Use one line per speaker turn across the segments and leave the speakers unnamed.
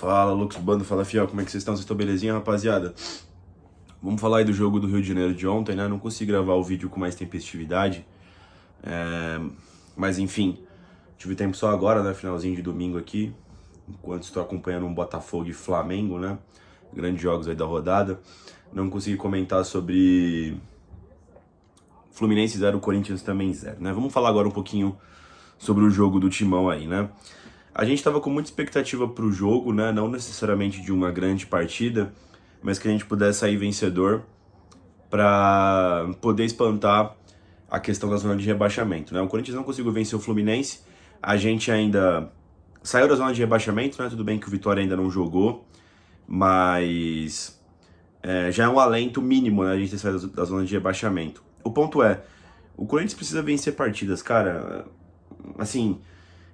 Fala, Lucas Bando, fala fiel, como é que vocês estão? Vocês estão belezinha, rapaziada? Vamos falar aí do jogo do Rio de Janeiro de ontem, né? Não consegui gravar o vídeo com mais tempestividade, mas enfim, tive tempo só agora, né? Finalzinho de domingo aqui, enquanto estou acompanhando um Botafogo e Flamengo, né? Grandes jogos aí da rodada. Não consegui comentar sobre Fluminense 0, Corinthians também 0, né? Vamos falar agora um pouquinho sobre o jogo do Timão aí, né? A gente estava com muita expectativa para o jogo, né? Não necessariamente de uma grande partida, mas que a gente pudesse sair vencedor para poder espantar a questão da zona de rebaixamento, né? O Corinthians não conseguiu vencer o Fluminense, a gente ainda saiu da zona de rebaixamento, né? Tudo bem que o Vitória ainda não jogou, mas já é um alento mínimo, né? A gente ter saído da zona de rebaixamento. O ponto é, o Corinthians precisa vencer partidas, cara, assim,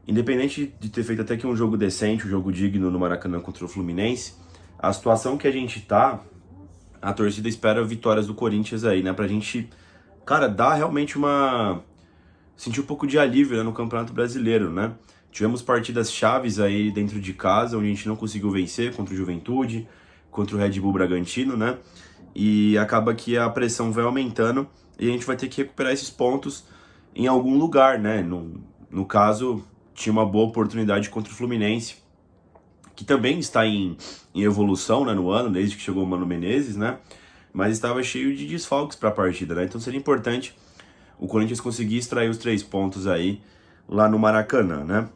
independente de ter feito até que um jogo decente, um jogo digno no Maracanã contra o Fluminense, a situação que a gente tá, a torcida espera vitórias do Corinthians aí, né? Pra gente, cara, dar realmente sentir um pouco de alívio, né, no Campeonato Brasileiro, né? Tivemos partidas chaves aí dentro de casa, onde a gente não conseguiu vencer, contra o Juventude, contra o Red Bull Bragantino, né? E acaba que a pressão vai aumentando e a gente vai ter que recuperar esses pontos em algum lugar, né? No caso, tinha uma boa oportunidade contra o Fluminense, que também está em evolução, né, no ano, desde que chegou o Mano Menezes, né? Mas estava cheio de desfalques para a partida, né? Então seria importante o Corinthians conseguir extrair os 3 pontos aí lá no Maracanã, né?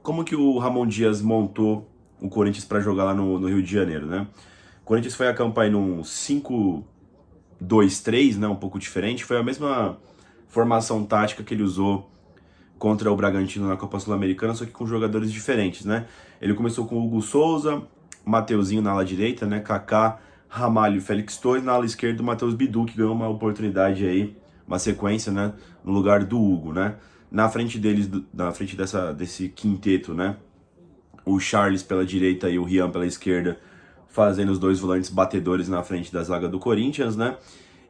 Como que o Ramon Dias montou o Corinthians para jogar lá no Rio de Janeiro, né? O Corinthians foi a campo aí num 5-2-3, né? Um pouco diferente. Foi a mesma formação tática que ele usou contra o Bragantino na Copa Sul-Americana, só que com jogadores diferentes, né? Ele começou com o Hugo Souza, Mateuzinho na ala direita, né? Kaká, Ramalho e Félix Torres. Na ala esquerda, o Matheus Bidu, que ganhou uma oportunidade aí, uma sequência, né? No lugar do Hugo, né? Na frente deles, na frente desse quinteto, né? O Charles pela direita e o Rian pela esquerda, fazendo os 2 volantes batedores na frente da zaga do Corinthians, né?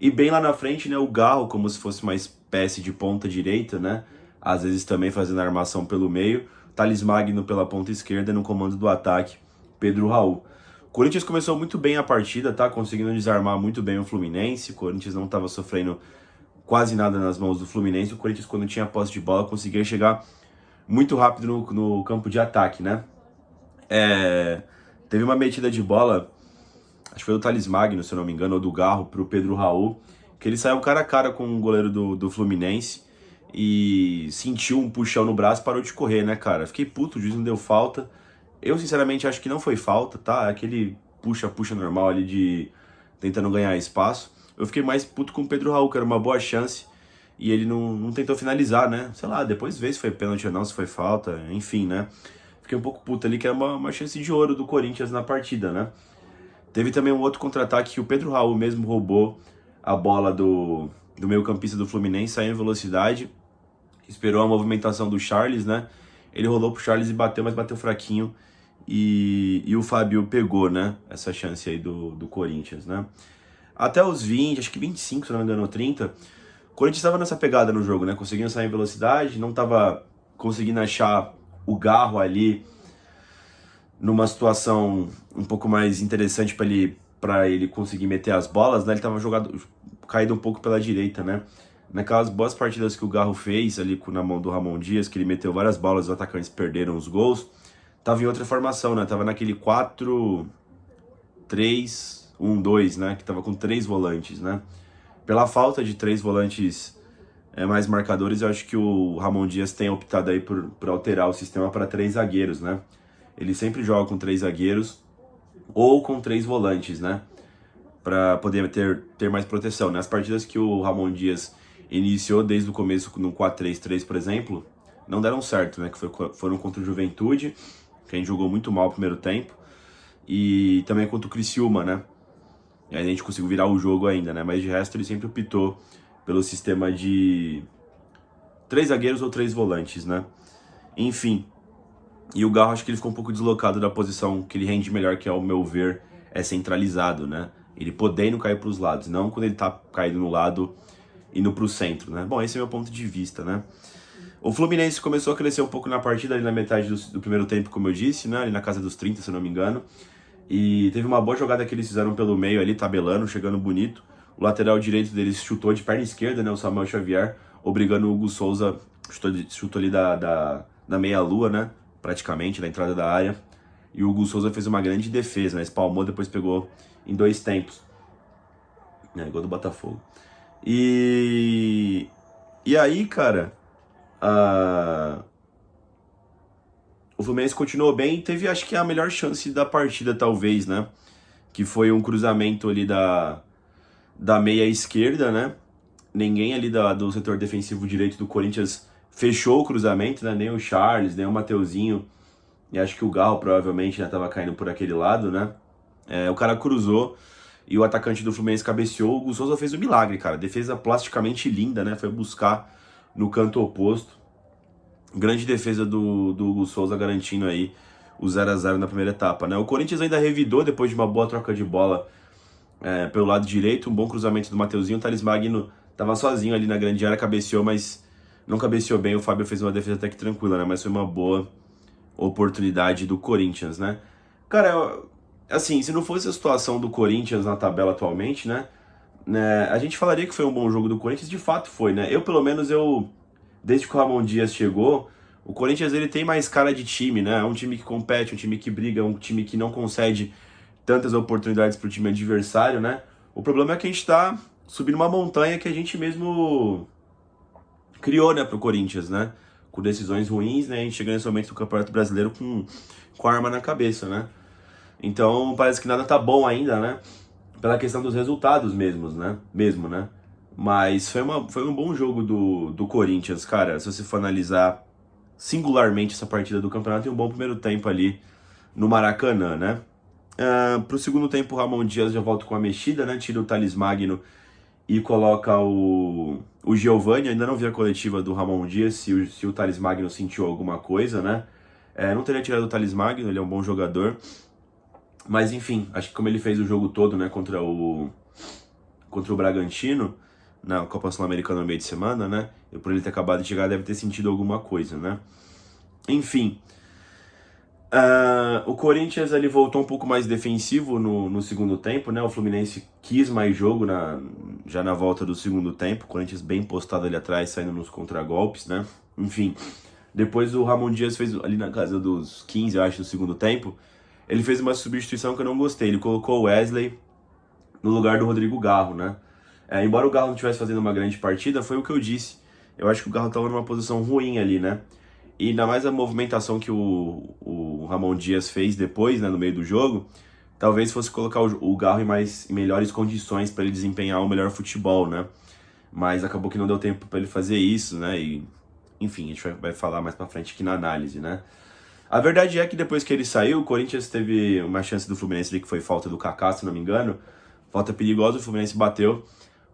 E bem lá na frente, né? O Garro, como se fosse uma espécie de ponta direita, né? Às vezes também fazendo a armação pelo meio, Thales Magno pela ponta esquerda, no comando do ataque, Pedro Raul. O Corinthians começou muito bem a partida, tá? Conseguindo desarmar muito bem o Fluminense, o Corinthians não estava sofrendo quase nada nas mãos do Fluminense, o Corinthians, quando tinha posse de bola, conseguia chegar muito rápido no campo de ataque, né? Teve uma metida de bola, acho que foi do Thales Magno, se eu não me engano, ou do Garro, pro Pedro Raul, que ele saiu cara a cara com o goleiro do Fluminense, e sentiu um puxão no braço, parou de correr, né, cara? Fiquei puto, o juiz não deu falta. Eu, sinceramente, acho que não foi falta, tá? É aquele puxa-puxa normal ali de tentando ganhar espaço. Eu fiquei mais puto com o Pedro Raul, que era uma boa chance, e ele não tentou finalizar, né? Sei lá, depois vê se foi pênalti ou não, se foi falta, enfim, né? Fiquei um pouco puto ali, que era uma chance de ouro do Corinthians na partida, né? Teve também um outro contra-ataque que o Pedro Raul mesmo roubou a bola do meio-campista do Fluminense, saiu em velocidade, esperou a movimentação do Charles, né? Ele rolou pro Charles e bateu, mas bateu fraquinho. E o Fábio pegou, né? Essa chance aí do Corinthians, né? Até os 20, acho que 25, se não me engano, 30, o Corinthians estava nessa pegada no jogo, né? Conseguindo sair em velocidade, não estava conseguindo achar o Garro ali numa situação um pouco mais interessante para ele conseguir meter as bolas, né? Ele estava caído um pouco pela direita, né? Naquelas boas partidas que o Garro fez ali na mão do Ramon Dias, que ele meteu várias bolas, os atacantes perderam os gols, tava em outra formação, né? Tava naquele 4-3-1-2, né? Que tava com 3 volantes, né? Pela falta de 3 volantes mais marcadores, eu acho que o Ramon Dias tem optado aí por alterar o sistema para 3 zagueiros, né? Ele sempre joga com 3 zagueiros ou com 3 volantes, né? Para poder ter mais proteção, né? As partidas que o Ramon Dias iniciou desde o começo no 4-3-3, por exemplo, não deram certo, né? Que foram contra o Juventude, que a gente jogou muito mal no primeiro tempo, e também contra o Criciúma, né? E aí a gente conseguiu virar o jogo ainda, né? Mas de resto ele sempre optou pelo sistema de 3 zagueiros ou 3 volantes, né? Enfim, e o Garro, acho que ele ficou um pouco deslocado da posição que ele rende melhor, que ao meu ver é centralizado, né? Ele podendo cair para os lados, não quando ele tá caído no lado indo para o centro, né? Bom, esse é o meu ponto de vista, né? O Fluminense começou a crescer um pouco na partida ali na metade do primeiro tempo, como eu disse, né? Ali na casa dos 30, se eu não me engano. E teve uma boa jogada que eles fizeram pelo meio ali, tabelando, chegando bonito. O lateral direito deles chutou de perna esquerda, né? O Samuel Xavier, obrigando o Hugo Souza, chutou ali da meia-lua, né? Praticamente, na entrada da área. E o Hugo Souza fez uma grande defesa, né? Espalmou, depois pegou em 2 tempos. Gol do Botafogo. E aí, cara, o Fluminense continuou bem e teve, acho que, a melhor chance da partida, talvez, né? Que foi um cruzamento ali da meia esquerda, né? Ninguém ali do setor defensivo direito do Corinthians fechou o cruzamento, né? Nem o Charles, nem o Mateuzinho. E acho que o Galo provavelmente já estava caindo por aquele lado, né? O cara cruzou e o atacante do Fluminense cabeceou. O Hugo Souza fez um milagre, cara. Defesa plasticamente linda, né? Foi buscar no canto oposto. Grande defesa do Hugo Souza garantindo aí o 0-0 na primeira etapa, né? O Corinthians ainda revidou depois de uma boa troca de bola pelo lado direito, um bom cruzamento do Mateuzinho. O Thales Magno tava sozinho ali na grande área, cabeceou, mas não cabeceou bem. O Fábio fez uma defesa até que tranquila, né? Mas foi uma boa oportunidade do Corinthians, né? Cara, assim, se não fosse a situação do Corinthians na tabela atualmente, né? A gente falaria que foi um bom jogo do Corinthians, de fato foi, né? Pelo menos, desde que o Ramon Dias chegou, o Corinthians ele tem mais cara de time, né? É um time que compete, um time que briga, um time que não concede tantas oportunidades para o time adversário, né? O problema é que a gente está subindo uma montanha que a gente mesmo criou, né, pro Corinthians, né? Com decisões ruins, né? A gente chega nesse momento do Campeonato Brasileiro com a arma na cabeça, né? Então parece que nada tá bom ainda, né? Pela questão dos resultados mesmo, né? Mas foi um bom jogo do Corinthians, cara. Se você for analisar singularmente essa partida do campeonato, tem um bom primeiro tempo ali no Maracanã, né? Pro segundo tempo, o Ramon Dias já volta com a mexida, né? Tira o Thales Magno e coloca o Giovani. Ainda não vi a coletiva do Ramon Dias se o Thales Magno sentiu alguma coisa, né? Não teria tirado o Thales Magno, ele é um bom jogador. Mas enfim, acho que como ele fez o jogo todo, né, contra o Bragantino, na Copa Sul-Americana no meio de semana, né? E por ele ter acabado de chegar, deve ter sentido alguma coisa, né? Enfim. O Corinthians ele voltou um pouco mais defensivo no segundo tempo, né? O Fluminense quis mais jogo já na volta do segundo tempo. O Corinthians bem postado ali atrás, saindo nos contragolpes, né? Enfim, depois o Ramon Dias fez ali na casa dos 15, eu acho, do segundo tempo. Ele fez uma substituição que eu não gostei. Ele colocou o Wesley no lugar do Rodrigo Garro, né? Embora o Garro não estivesse fazendo uma grande partida, foi o que eu disse. Eu acho que o Garro estava numa posição ruim ali, né? E ainda mais a movimentação que o Ramon Dias fez depois, né, no meio do jogo, talvez fosse colocar o Garro em melhores condições para ele desempenhar o melhor futebol, né? Mas acabou que não deu tempo para ele fazer isso, né? E, enfim, a gente vai falar mais para frente aqui na análise, né? A verdade é que depois que ele saiu, o Corinthians teve uma chance do Fluminense ali, que foi falta do Kaká, se não me engano. Falta perigosa, o Fluminense bateu.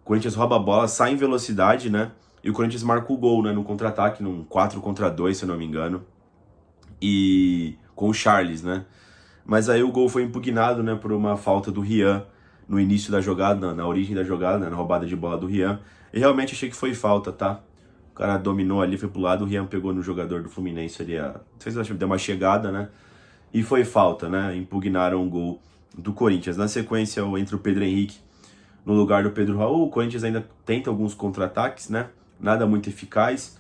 O Corinthians rouba a bola, sai em velocidade, né? E o Corinthians marca o gol, né? No contra-ataque, num 4-2, se eu não me engano. E com o Charles, né? Mas aí o gol foi impugnado, né? Por uma falta do Rian no início da jogada, na origem da jogada, né, na roubada de bola do Rian. E realmente achei que foi falta, tá? O cara dominou ali, foi pro lado, o Rian pegou no jogador do Fluminense ali, não sei se deu uma chegada, né? E foi falta, né? Impugnaram o gol do Corinthians. Na sequência, entra o Pedro Henrique no lugar do Pedro Raul. O Corinthians ainda tenta alguns contra-ataques, né? Nada muito eficaz.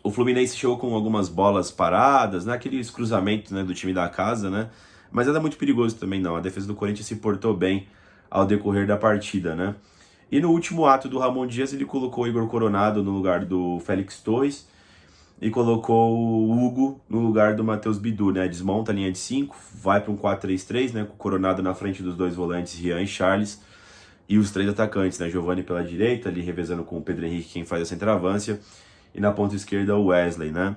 O Fluminense chegou com algumas bolas paradas, né? Aqueles cruzamentos, né, do time da casa, né? Mas nada muito perigoso também não. A defesa do Corinthians se portou bem ao decorrer da partida, né? E no último ato do Ramon Dias, ele colocou o Igor Coronado no lugar do Félix Torres e colocou o Hugo no lugar do Matheus Bidu, né? Desmonta a linha de 5, vai para um 4-3-3, né? Com o Coronado na frente dos dois volantes, Rian e Charles, e os 3 atacantes, né? Giovani pela direita, ali revezando com o Pedro Henrique, quem faz a centroavância, e na ponta esquerda o Wesley, né?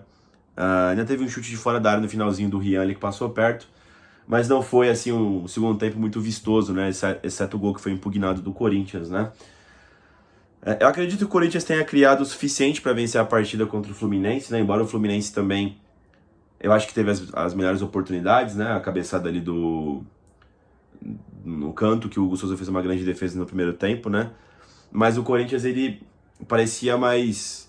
Ainda teve um chute de fora da área no finalzinho do Rian ali que passou perto, mas não foi assim um segundo tempo muito vistoso, né? Exceto o gol que foi impugnado do Corinthians, né? Eu acredito que o Corinthians tenha criado o suficiente para vencer a partida contra o Fluminense, né? Embora o Fluminense também, eu acho que teve as melhores oportunidades, né? A cabeçada ali no canto, que o Hugo Souza fez uma grande defesa no primeiro tempo, né? Mas o Corinthians, ele parecia mais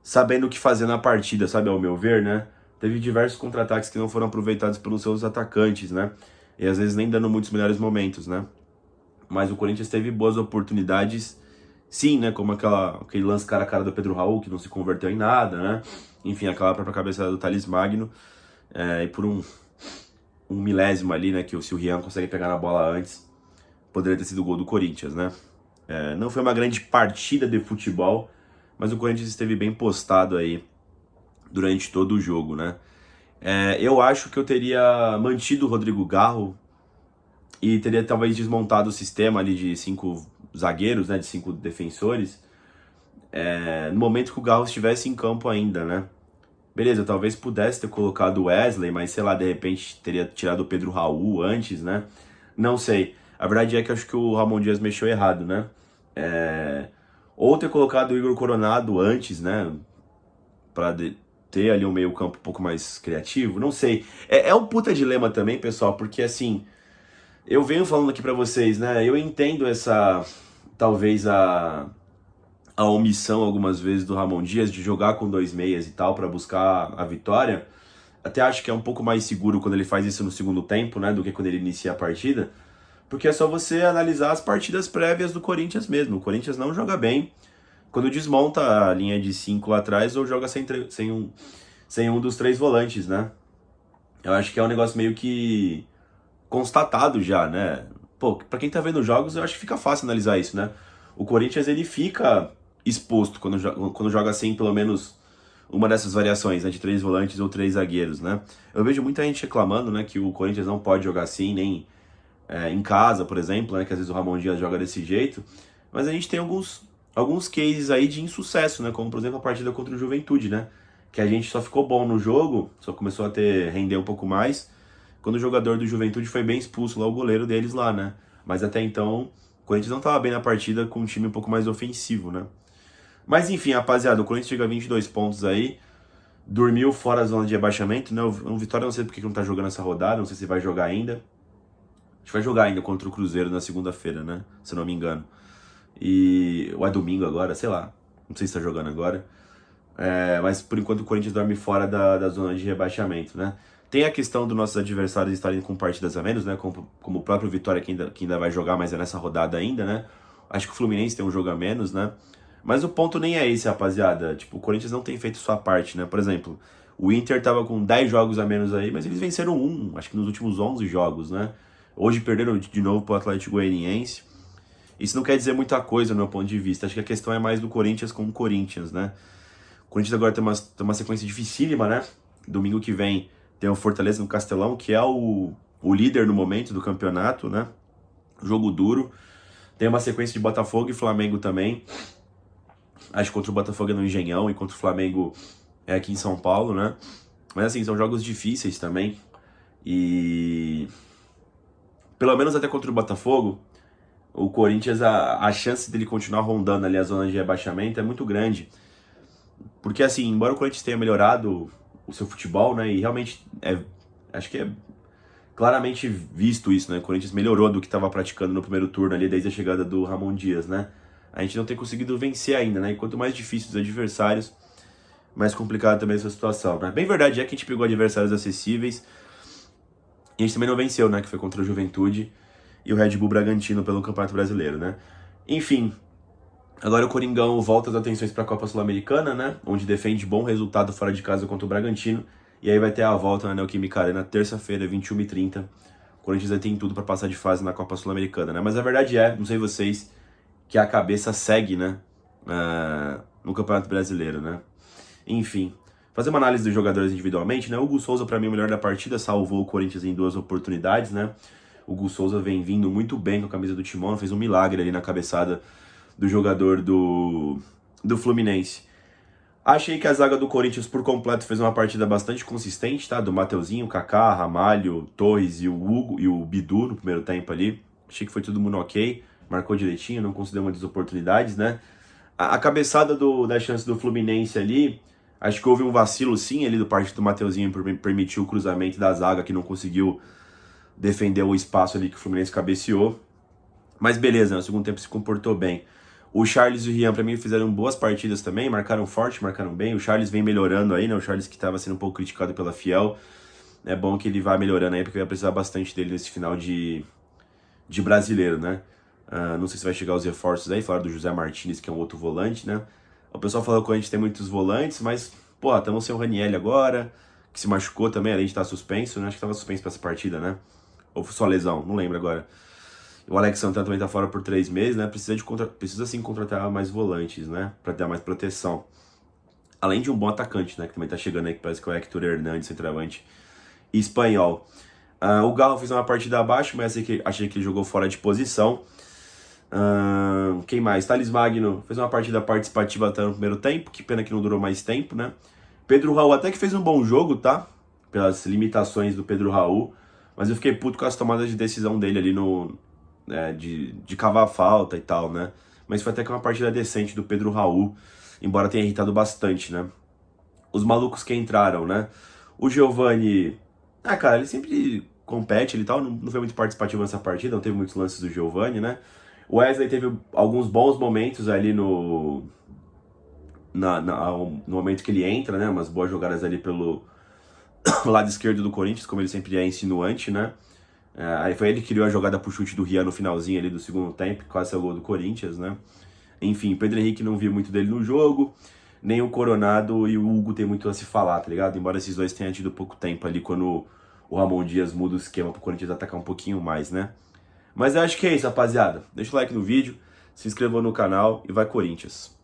sabendo o que fazer na partida, sabe, ao meu ver, né? Teve diversos contra-ataques que não foram aproveitados pelos seus atacantes, né? E às vezes nem dando muitos melhores momentos, né? Mas o Corinthians teve boas oportunidades, sim, né? Como aquele lance cara a cara do Pedro Raul, que não se converteu em nada, né? Enfim, aquela própria cabeçada do Thales Magno. E por um milésimo ali, né? Que se o Rian consegue pegar na bola antes, poderia ter sido o gol do Corinthians, né? Não foi uma grande partida de futebol, mas o Corinthians esteve bem postado aí durante todo o jogo, né? Eu acho que eu teria mantido o Rodrigo Garro e teria talvez desmontado o sistema ali de 5 zagueiros, né? De 5 defensores, no momento que o Garro estivesse em campo ainda, né? Beleza, talvez pudesse ter colocado o Wesley, mas sei lá, de repente teria tirado o Pedro Raul antes, né? Não sei. A verdade é que eu acho que o Ramon Dias mexeu errado, né? Ou ter colocado o Igor Coronado antes, né? Pra ter ali um meio campo um pouco mais criativo, não sei. É um puta dilema também, pessoal, porque assim, eu venho falando aqui pra vocês, né? Eu entendo talvez a omissão algumas vezes do Ramon Dias de jogar com 2 meias e tal pra buscar a vitória. Até acho que é um pouco mais seguro quando ele faz isso no segundo tempo, né, do que quando ele inicia a partida, porque é só você analisar as partidas prévias do Corinthians mesmo. O Corinthians não joga bem quando desmonta a linha de 5 lá atrás ou joga sem um dos 3 volantes, né? Eu acho que é um negócio meio que constatado já, né? Pô, pra quem tá vendo jogos, eu acho que fica fácil analisar isso, né? O Corinthians, ele fica exposto quando joga assim, pelo menos uma dessas variações, né? De 3 volantes ou 3 zagueiros, né? Eu vejo muita gente reclamando, né? Que o Corinthians não pode jogar assim, nem em casa, por exemplo, né? Que às vezes o Ramon Dias joga desse jeito. Mas a gente tem alguns cases aí de insucesso, né? Como, por exemplo, a partida contra o Juventude, né? Que a gente só ficou bom no jogo, só começou a render um pouco mais quando o jogador do Juventude foi bem expulso lá, o goleiro deles lá, né? Mas até então, o Corinthians não estava bem na partida com um time um pouco mais ofensivo, né? Mas enfim, rapaziada, o Corinthians chega a 22 pontos aí, dormiu fora da zona de rebaixamento, né? O Vitória não sei porque não tá jogando essa rodada, não sei se vai jogar ainda. A gente vai jogar ainda contra o Cruzeiro na segunda-feira, né? Se eu não me engano. Ou é domingo agora, sei lá. Não sei se tá jogando agora. Mas por enquanto o Corinthians dorme fora da zona de rebaixamento, né? Tem a questão dos nossos adversários estarem com partidas a menos, né? Como o próprio Vitória que ainda vai jogar, mas é nessa rodada ainda, né? Acho que o Fluminense tem um jogo a menos, né? Mas o ponto nem é esse, rapaziada. Tipo, o Corinthians não tem feito sua parte, né? Por exemplo, o Inter tava com 10 jogos a menos aí, mas eles venceram acho que nos últimos 11 jogos, né? Hoje perderam de novo pro Atlético Goianiense. Isso não quer dizer muita coisa no meu ponto de vista. Acho que a questão é mais do Corinthians com o Corinthians, né? O Corinthians agora tem uma sequência dificílima, né? Domingo que vem tem o Fortaleza no Castelão, que é o líder no momento do campeonato, né? Jogo duro. Tem uma sequência de Botafogo e Flamengo também. Acho que contra o Botafogo é no Engenhão e contra o Flamengo é aqui em São Paulo, né? Mas assim, são jogos difíceis também. E pelo menos até contra o Botafogo, o Corinthians, a chance dele continuar rondando ali a zona de rebaixamento é muito grande. Porque assim, embora o Corinthians tenha melhorado o seu futebol, né? E realmente acho que é claramente visto isso, né? O Corinthians melhorou do que estava praticando no primeiro turno ali, desde a chegada do Ramon Dias, né? A gente não tem conseguido vencer ainda, né? E quanto mais difíceis os adversários, mais complicada também essa situação, né? Bem verdade é que a gente pegou adversários acessíveis e a gente também não venceu, né? Que foi contra o Juventude e o Red Bull Bragantino pelo Campeonato Brasileiro, né? Enfim, agora o Coringão volta as atenções para a Copa Sul-Americana, né? Onde defende bom resultado fora de casa contra o Bragantino. E aí vai ter a volta na Neoquímica Arena terça-feira, 21h30. O Corinthians aí tem tudo para passar de fase na Copa Sul-Americana, né? Mas a verdade não sei vocês, que a cabeça segue, né? No Campeonato Brasileiro, né? Enfim, fazer uma análise dos jogadores individualmente, né? O Hugo Souza, para mim, o melhor da partida, salvou o Corinthians em 2 oportunidades, né? O Hugo Souza vem vindo muito bem com a camisa do Timão, fez um milagre ali na cabeçada do jogador do Fluminense. Achei que a zaga do Corinthians por completo fez uma partida bastante consistente, tá? Do Mateuzinho, Kaká, Ramalho, Torres e o Hugo e o Bidu no primeiro tempo ali. Achei que foi todo mundo ok, marcou direitinho, não concedeu muitas oportunidades, né? A cabeçada da chance do Fluminense ali, acho que houve um vacilo sim ali do parte do Mateuzinho por permitir o cruzamento da zaga que não conseguiu defender o espaço ali que o Fluminense cabeceou. Mas beleza, no segundo tempo se comportou bem. O Charles e o Rian, pra mim, fizeram boas partidas também, marcaram forte, marcaram bem. O Charles vem melhorando aí, né? O Charles que tava sendo um pouco criticado pela Fiel. É bom que ele vá melhorando aí, porque vai precisar bastante dele nesse final de brasileiro, né? Não sei se vai chegar os reforços aí, falaram do José Martínez, que é um outro volante, né? O pessoal falou que a gente tem muitos volantes, mas, pô, estamos sem o Raniel agora, que se machucou também, além de estar suspenso, né? Acho que estava suspenso pra essa partida, né? Ou foi só lesão, não lembro agora. O Alex Santana também tá fora por 3 meses, né? Precisa sim contratar mais volantes, né? Pra ter mais proteção. Além de um bom atacante, né? Que também tá chegando aí, que parece que é o Héctor Hernandes, centroavante espanhol. O Garro fez uma partida abaixo, mas achei que ele jogou fora de posição. Quem mais? Thales Magno fez uma partida participativa até no primeiro tempo, que pena que não durou mais tempo, né? Pedro Raul até que fez um bom jogo, tá? Pelas limitações do Pedro Raul, mas eu fiquei puto com as tomadas de decisão dele ali de cavar a falta e tal, né? Mas foi até que uma partida decente do Pedro Raul, embora tenha irritado bastante, né? Os malucos que entraram, né? O Giovani, cara, ele sempre compete, ele tal, não foi muito participativo nessa partida, não teve muitos lances do Giovani, né? O Wesley teve alguns bons momentos ali no momento que ele entra, né? Umas boas jogadas ali pelo lado esquerdo do Corinthians, como ele sempre é insinuante, né? Aí foi ele que criou a jogada pro chute do Rian no finalzinho ali do segundo tempo, quase é o gol do Corinthians, né? Enfim, Pedro Henrique não viu muito dele no jogo, nem o Coronado e o Hugo tem muito a se falar, tá ligado? Embora esses dois tenham tido pouco tempo ali quando o Ramon Dias muda o esquema pro Corinthians atacar um pouquinho mais, né? Mas eu acho que é isso, rapaziada. Deixa o like no vídeo, se inscreva no canal e vai Corinthians!